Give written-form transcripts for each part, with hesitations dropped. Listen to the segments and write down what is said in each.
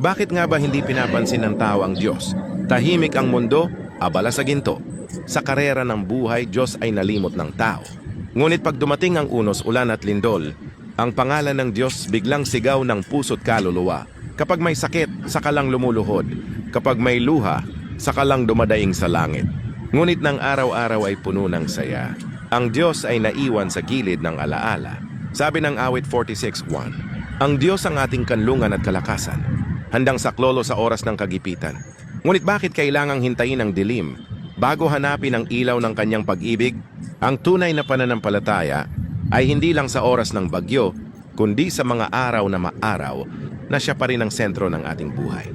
Bakit nga ba hindi pinapansin ng tao ang Diyos? Tahimik ang mundo, abala sa ginto. Sa karera ng buhay, Diyos ay nalimot ng tao. Ngunit pag dumating ang unos, ulan at lindol, ang pangalan ng Diyos biglang sigaw ng puso't kaluluwa. Kapag may sakit, saka lang lumuluhod. Kapag may luha, saka lang dumadaing sa langit. Ngunit ng araw-araw ay puno ng saya. Ang Diyos ay naiwan sa gilid ng alaala. Sabi ng awit 46:1, ang Diyos ang ating kanlungan at kalakasan, handang saklolo sa oras ng kagipitan. Ngunit bakit kailangang hintayin ang dilim bago hanapin ang ilaw ng kanyang pag-ibig? Ang tunay na pananampalataya ay hindi lang sa oras ng bagyo, kundi sa mga araw na maaraw na siya pa rin ang sentro ng ating buhay.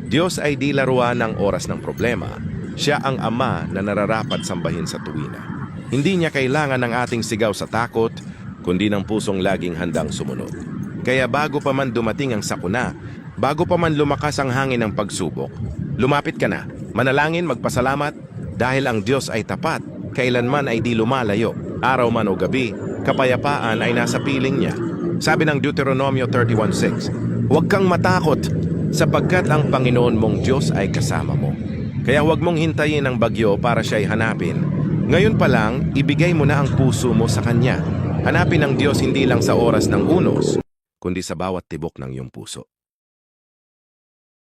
Diyos ay di laruan ng oras ng problema. Siya ang Ama na nararapat sambahin sa tuwina. Hindi niya kailangan ng ating sigaw sa takot, kundi ng pusong laging handang sumunod. Kaya bago pa man dumating ang sakuna, bago pa man lumakas ang hangin ng pagsubok, lumapit ka na, manalangin, magpasalamat, dahil ang Diyos ay tapat, kailanman ay di lumalayo, araw man o gabi, kapayapaan ay nasa piling niya. Sabi ng Deuteronomio 31:6, huwag kang matakot, sapagkat ang Panginoon mong Diyos ay kasama mo. Kaya huwag mong hintayin ang bagyo para siya'y hanapin. Ngayon pa lang, ibigay mo na ang puso mo sa Kanya. Hanapin ang Diyos hindi lang sa oras ng unos, kundi sa bawat tibok ng iyong puso.